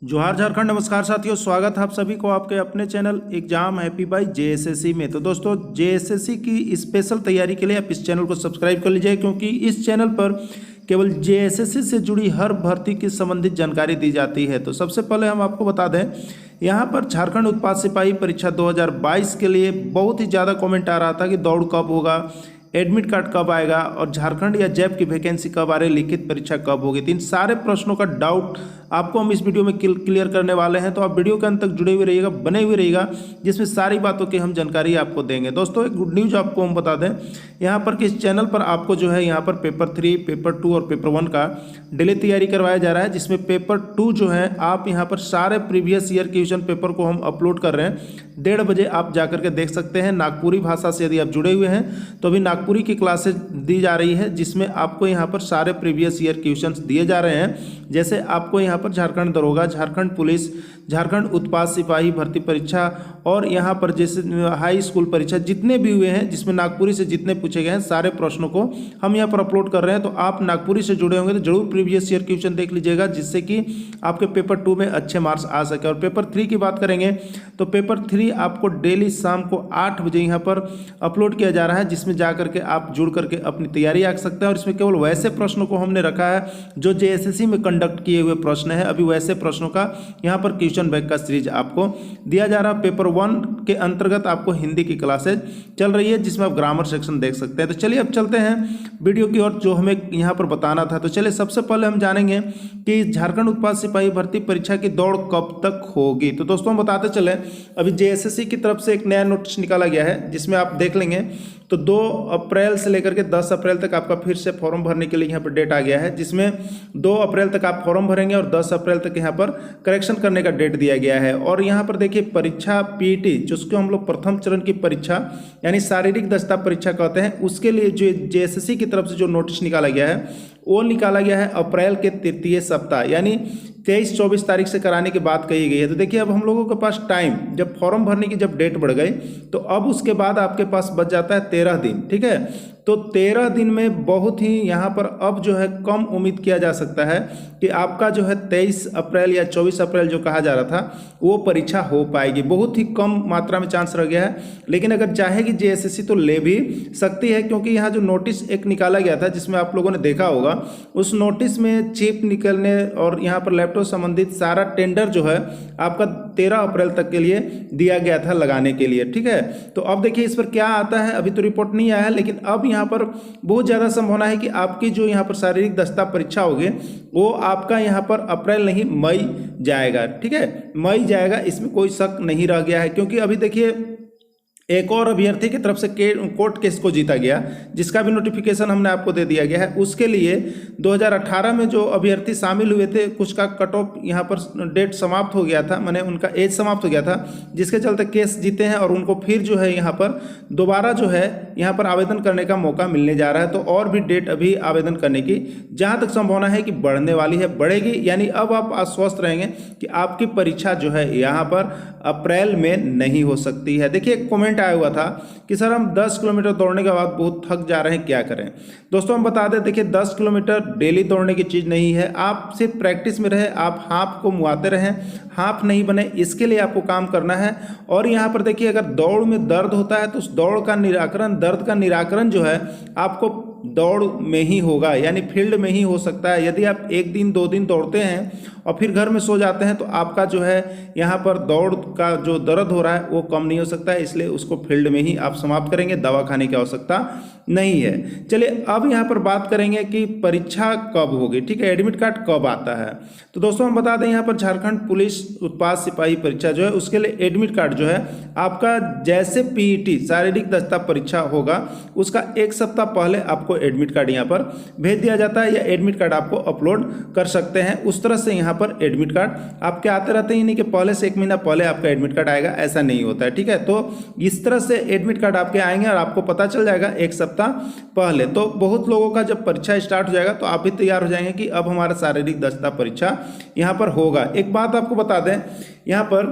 जोहार झारखंड। नमस्कार साथियों, स्वागत है आप सभी को आपके अपने channel exam happy by JSSC में। तो दोस्तों, जेएसएससी की स्पेशल तैयारी के लिए आप इस चैनल को सब्सक्राइब कर लीजिए, क्योंकि इस चैनल पर केवल जेएसएससी से जुड़ी हर भर्ती की संबंधित जानकारी दी जाती है। तो सबसे पहले हम आपको बता दें, यहाँ पर झारखंड उत्पाद सिपाही परीक्षा 2022 के लिए बहुत ही ज़्यादा कमेंट आ रहा था कि दौड़ कब होगा, एडमिट कार्ड कब आएगा और झारखंड या जैब की वैकेंसी कब आ रही, लिखित परीक्षा कब होगी। तो इन सारे प्रश्नों का डाउट आपको हम इस वीडियो में क्लियर करने वाले हैं। तो आप वीडियो के अंत तक जुड़े हुए रहिएगा, बने हुए रहिएगा, जिसमें सारी बातों की हम जानकारी आपको देंगे। दोस्तों, एक गुड न्यूज़ आपको हम बता दें, यहाँ पर किस चैनल पर आपको जो है यहाँ पर पेपर 3, पेपर 2 और पेपर 1 का डेली तैयारी करवाया जा रहा है, जिसमें पेपर 2 जो है आप यहाँ पर सारे प्रीवियस ईयर क्वेश्चन पेपर को हम अपलोड कर रहे हैं। 1:30 बजे आप जाकर के देख सकते हैं। नागपुरी भाषा से यदि आप जुड़े हुए हैं तो अभी नागपुरी की क्लासेज दी जा रही है, जिसमें आपको यहाँ पर सारे प्रीवियस ईयर क्वेश्चंस दिए जा रहे हैं। जैसे आपको यहाँ पर झारखंड दरोगा, झारखंड पुलिस, झारखंड उत्पाद सिपाही भर्ती परीक्षा और यहाँ पर जैसे हाई स्कूल परीक्षा जितने भी हुए हैं, जिसमें नागपुरी से जितने पूछे गए हैं, सारे प्रश्नों को हम यहाँ पर अपलोड कर रहे हैं। तो आप नागपुरी से जुड़े होंगे तो जरूर प्रीवियस ईयर क्वेश्चन देख लीजिएगा, जिससे कि आपके पेपर 2 में अच्छे मार्क्स आ सके। और पेपर 3 की बात करेंगे तो पेपर 3 आपको डेली शाम को 8 बजे यहाँ पर अपलोड किया जा रहा है, जिसमें जा करके आप जुड़ करके अपनी तैयारी आ सकते हैं। और इसमें केवल वैसे प्रश्नों को हमने रखा है जो जेएसएससी में कंडक्ट किए हुए प्रश्न है। अभी वैसे प्रश्नों का यहाँ पर क्वेश्चन बैंक का सीरीज आपको दिया जा रहा है। पेपर 1 के अंतर्गत आपको हिंदी की क्लासेज चल रही है, जिसमें आप ग्रामर सेक्शन देख सकते हैं। तो चलिए अब चलते हैं वीडियो की ओर, जो हमें यहाँ पर बताना था। तो चलिए सबसे पहले हम जानेंगे कि झारखंड उत्पाद सिपाही भर्ती परीक्षा की दौड़ कब तक होगी। तो दोस्तों, हम बताते चले, अभी जेएसएससी की तरफ से एक नया नोटिस निकाला गया है, जिसमें आप देख लेंगे तो 2 अप्रैल से लेकर के 10 अप्रैल तक आपका फिर से फॉर्म भरने के लिए यहाँ पर डेट आ गया है, जिसमें 2 अप्रैल तक आप फॉर्म भरेंगे और 10 अप्रैल तक यहाँ पर करेक्शन करने का डेट दिया गया है। और यहाँ पर देखिए, परीक्षा पीईटी, जिसको हम लोग प्रथम चरण की परीक्षा यानी शारीरिक दक्षता परीक्षा कहते हैं, उसके लिए जो जेएसएससी की तरफ से जो नोटिस निकाला गया है वो निकाला गया है अप्रैल के तृतीय सप्ताह, यानी 23-24 तारीख से कराने की बात कही गई है। तो देखिए, अब हम लोगों के पास टाइम, जब फॉर्म भरने की जब डेट बढ़ गई तो अब उसके बाद आपके पास बच जाता है 13 दिन। ठीक है, तो 13 दिन में बहुत ही यहाँ पर अब जो है कम उम्मीद किया जा सकता है कि आपका जो है 23 अप्रैल या 24 अप्रैल जो कहा जा रहा था वो परीक्षा हो पाएगी। बहुत ही कम मात्रा में चांस रह गया है, लेकिन अगर चाहेगी जेएसएससी तो ले भी सकती है, क्योंकि यहाँ जो नोटिस एक निकाला गया था, जिसमें आप लोगों ने देखा होगा, उस नोटिस में चिप निकलने और यहाँ पर लैपटॉप संबंधित सारा टेंडर जो है आपका 13 अप्रैल तक के लिए दिया गया था लगाने के लिए। ठीक है, तो अब देखिए इस पर क्या आता है। अभी तो रिपोर्ट नहीं आया है, लेकिन अब यहाँ पर बहुत ज़्यादा संभावना है कि आपकी जो यहाँ पर शारीरिक दक्षता परीक्षा होगी वो आपका यहाँ पर अप्रैल नहीं मई जाएगा। ठीक है, मई जाएगा, इसमें कोई शक नहीं रह गया है। क्योंकि अभी देखिए, एक और अभ्यर्थी की तरफ से कोर्ट केस को जीता गया, जिसका भी नोटिफिकेशन हमने आपको दे दिया गया है। उसके लिए 2018 में जो अभ्यर्थी शामिल हुए थे, कुछ का कट ऑफ यहाँ पर डेट समाप्त हो गया था, माने उनका एज समाप्त हो गया था, जिसके चलते केस जीते हैं और उनको फिर जो है यहाँ पर दोबारा जो है यहाँ पर आवेदन करने का मौका मिलने जा रहा है। तो और भी डेट अभी आवेदन करने की जहाँ तक संभावना है कि बढ़ने वाली है, बढ़ेगी। यानी अब आप आश्वस्त रहेंगे कि आपकी परीक्षा जो है यहाँ पर अप्रैल में नहीं हो सकती है। देखिए, कमेंट आया हुआ था कि सर हम 10 किलोमीटर दौड़ने के बाद बहुत थक जा रहे हैं, क्या करें। दोस्तों, हम बता दें, देखिए 10 किलोमीटर डेली दौड़ने की चीज़ नहीं है। आप सिर्फ प्रैक्टिस में रहे, आप हाफ को मुआते रहें, हाफ नहीं बने, इसके लिए आपको काम करना है। और यहाँ पर देखिए, अगर दौड़ में दर्द होता है तो उस दौड़ का निराकरण, दर्द का निराकरण जो है आपको दौड़ में ही होगा, यानी फील्ड में ही हो सकता है। यदि आप 1 दिन 2 दिन दौड़ते हैं और फिर घर में सो जाते हैं तो आपका जो है यहाँ पर दौड़ का जो दर्द हो रहा है वो कम नहीं हो सकता है। इसलिए उसको फील्ड में ही आप समाप्त करेंगे, दवा खाने की आवश्यकता नहीं है। चलिए अब यहाँ पर बात करेंगे कि परीक्षा कब होगी। ठीक है, एडमिट कार्ड कब आता है। तो दोस्तों, हम बता दें, यहाँ पर झारखंड पुलिस उत्पाद सिपाही परीक्षा जो है उसके लिए एडमिट कार्ड जो है आपका, जैसे पीईटी शारीरिक दक्षता परीक्षा होगा उसका 1 सप्ताह पहले आपको एडमिट कार्ड यहाँ पर भेज दिया जाता है, या एडमिट कार्ड आपको अपलोड कर सकते हैं। उस तरह से यहाँ पर एडमिट कार्ड आपके आते रहते हैं, नहीं कि पहले से 1 महीना पहले आपका एडमिट कार्ड आएगा, ऐसा नहीं होता है। ठीक है, तो इस तरह से एडमिट कार्ड आपके आएंगे और आपको पता चल जाएगा 1 सप्ताह पहले। तो बहुत लोगों का जब परीक्षा स्टार्ट हो जाएगा तो आप भी तैयार हो जाएंगे कि अब हमारा शारीरिक दक्षता परीक्षा यहाँ पर होगा। एक बात आपको बता दें, यहाँ पर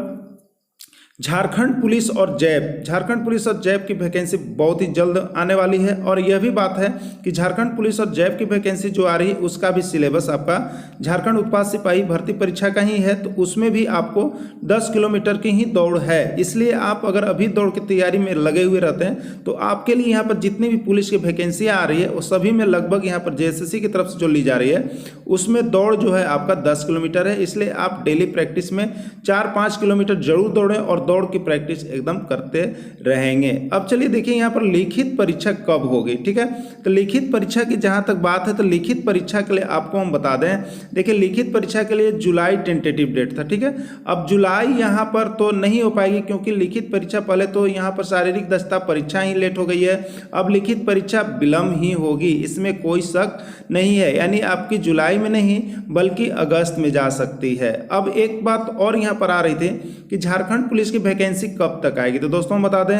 झारखंड पुलिस और जैब की वैकेंसी बहुत ही जल्द आने वाली है। और यह भी बात है कि झारखंड पुलिस और जैब की वैकेंसी जो आ रही है उसका भी सिलेबस आपका झारखंड उत्पाद सिपाही भर्ती परीक्षा का ही है, तो उसमें भी आपको 10 किलोमीटर की ही दौड़ है। इसलिए आप अगर अभी दौड़ की तैयारी में लगे हुए रहते हैं तो आपके लिए यहाँ पर जितनी भी पुलिस की वैकेंसियाँ आ रही है वो सभी में लगभग यहाँ पर जेएसएससी की तरफ से जो ली जा रही है उसमें दौड़ जो है आपका 10 किलोमीटर है। इसलिए आप डेली प्रैक्टिस में 4-5 किलोमीटर जरूर दौड़ें और दौड़ की प्रैक्टिस एकदम करते रहेंगे। अब चलिए देखिए यहाँ पर लिखित परीक्षा कब होगी, ठीक है। तो लिखित परीक्षा की जहाँ तक बात है तो लिखित परीक्षा के लिए आपको हम बता दें, देखिए लिखित परीक्षा के लिए जुलाई टेंटेटिव डेट था, ठीक है। अब जुलाई यहाँ पर तो नहीं हो पाएगी क्योंकि लिखित परीक्षा पहले तो यहाँ पर शारीरिक दक्षता परीक्षा ही लेट हो गई है, अब लिखित परीक्षा विलंब ही होगी, इसमें कोई शक नहीं है। यानी आपकी जुलाई में नहीं बल्कि अगस्त में जा सकती है। अब एक बात और यहाँ पर आ रही थी कि झारखंड पुलिस की वैकेंसी कब तक आएगी, तो दोस्तों बता दें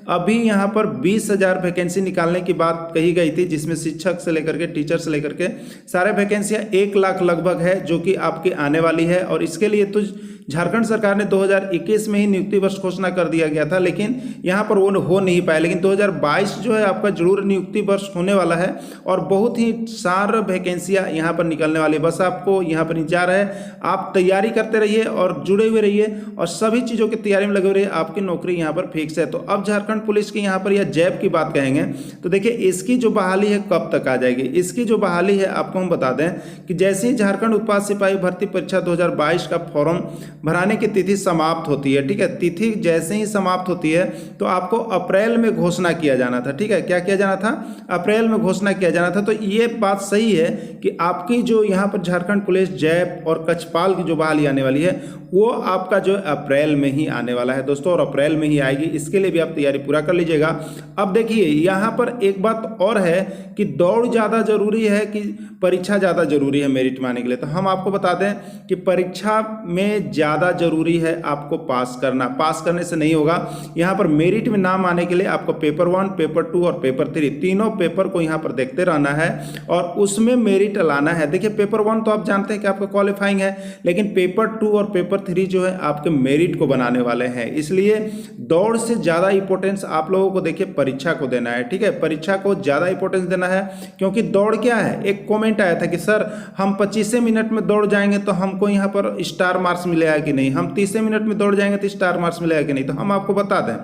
अभी यहाँ पर 20,000 वैकेंसी निकालने की बात कही गई थी, जिसमें शिक्षक से लेकर के टीचर से लेकर के सारे वैकेंसियाँ 1 लाख लगभग है जो कि आपकी आने वाली है। और इसके लिए तो झारखंड सरकार ने 2021 में ही नियुक्ति वर्ष घोषणा कर दिया गया था, लेकिन यहाँ पर वो हो नहीं पाया। लेकिन 2022 जो है आपका जरूर नियुक्ति वर्ष होने वाला है और बहुत ही सारे वैकेंसियाँ यहाँ पर निकलने वाली है। बस आपको यहाँ पर इंतजार है, आप तैयारी करते रहिए और जुड़े हुए रहिए और सभी चीज़ों की तैयारी में लगे रहिए, आपकी नौकरी यहाँ पर फिक्स है। तो अब झारखंड पुलिस की यहाँ पर या जैब की बात कहेंगे तो देखिए इसकी जो बहाली है कब तक आ जाएगी। इसकी जो बहाली है आपको हम बता दें कि जैसे ही झारखंड उत्पाद सिपाही भर्ती परीक्षा 2022 का फॉर्म भराने की तिथि समाप्त होती है, ठीक है, तिथि जैसे ही समाप्त होती है तो आपको अप्रैल में घोषणा किया जाना था, ठीक है। क्या किया जाना था? अप्रैल में घोषणा किया जाना था। तो ये बात सही है कि आपकी जो यहाँ पर झारखंड पुलिस, जैब और कक्षपाल की जो बहाली आने वाली है वो आपका जो अप्रैल में ही आने वाला है दोस्तों, और अप्रैल में ही आएगी। इसके लिए भी आप तैयारी पूरा कर लीजिएगा। अब देखिए यहाँ पर एक बात और है कि दौड़ ज़्यादा जरूरी है कि परीक्षा ज़्यादा जरूरी है मेरिट में आने के लिए। तो हम आपको बता दें कि परीक्षा में ज़्यादा जरूरी है आपको पास करना, पास करने से नहीं होगा। यहाँ पर मेरिट में नाम आने के लिए आपको पेपर 1, पेपर 2 और पेपर 3 तीनों पेपर को यहाँ पर देखते रहना है और उसमें मेरिट लाना है। देखिए पेपर 1 तो आप जानते हैं कि आपका क्वालिफाइंग है, लेकिन पेपर 2 और पेपर 3 जो है आपके मेरिट को बनाने वाले हैं। इसलिए दौड़ से ज़्यादा इंपॉर्टेंस आप लोगों को देखिए परीक्षा को देना है, ठीक है। परीक्षा को ज़्यादा इंपॉर्टेंस देना है क्योंकि दौड़ क्या है, एक कमेंट आया था कि सर हम 25 मिनट में दौड़ जाएंगे तो हमको यहाँ पर स्टार मार्क्स मिलेगा कि नहीं, हम 30 मिनट में दौड़ जाएंगे तो स्टार मार्क्स मिलेगा कि नहीं। तो हम आपको बता दें,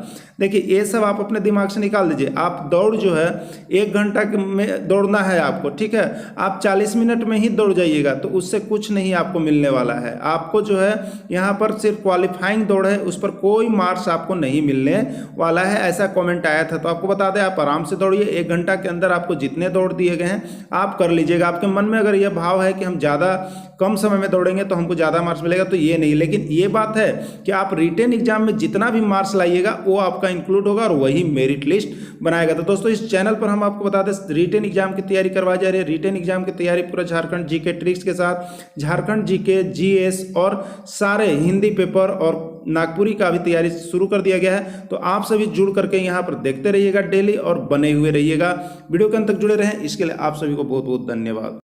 देखिए ये सब आप अपने दिमाग से निकाल दीजिए। आप दौड़ जो है 1 घंटा में दौड़ना है आपको, ठीक है। आप 40 मिनट में ही दौड़ जाइएगा तो उससे कुछ नहीं आपको मिलने वाला है। आपको जो है यहाँ पर सिर्फ क्वालिफाइंग दौड़ है, उस पर कोई मार्क्स आपको नहीं मिलने वाला है, ऐसा कमेंट आया था। तो आपको बता दें आप आराम से दौड़िए, 1 घंटा के अंदर आपको जितने दौड़ दिए गए हैं आप कर लीजिएगा। आपके मन में अगर यह भाव है कि हम ज़्यादा कम समय में दौड़ेंगे तो हमको ज़्यादा मार्क्स मिलेगा, तो ये नहीं। लेकिन ये बात है कि आप रिटेन एग्जाम में जितना भी मार्क्स लाइएगा वो आपका इंक्लूड होगा और वही मेरिट लिस्ट बनाएगा। तो दोस्तों इस चैनल पर हम आपको बता दें रिटेन एग्जाम की तैयारी करवाई जा रही है। रिटेन एग्जाम की तैयारी पूरा झारखंड जीके ट्रिक्स के साथ, झारखंड जीके, जीएस और सारे हिंदी पेपर और नागपुरी का भी तैयारी शुरू कर दिया गया है। तो आप सभी जुड़ करके यहाँ पर देखते रहिएगा डेली और बने हुए रहिएगा। वीडियो के अंत तक जुड़े रहें, इसके लिए आप सभी को बहुत बहुत धन्यवाद।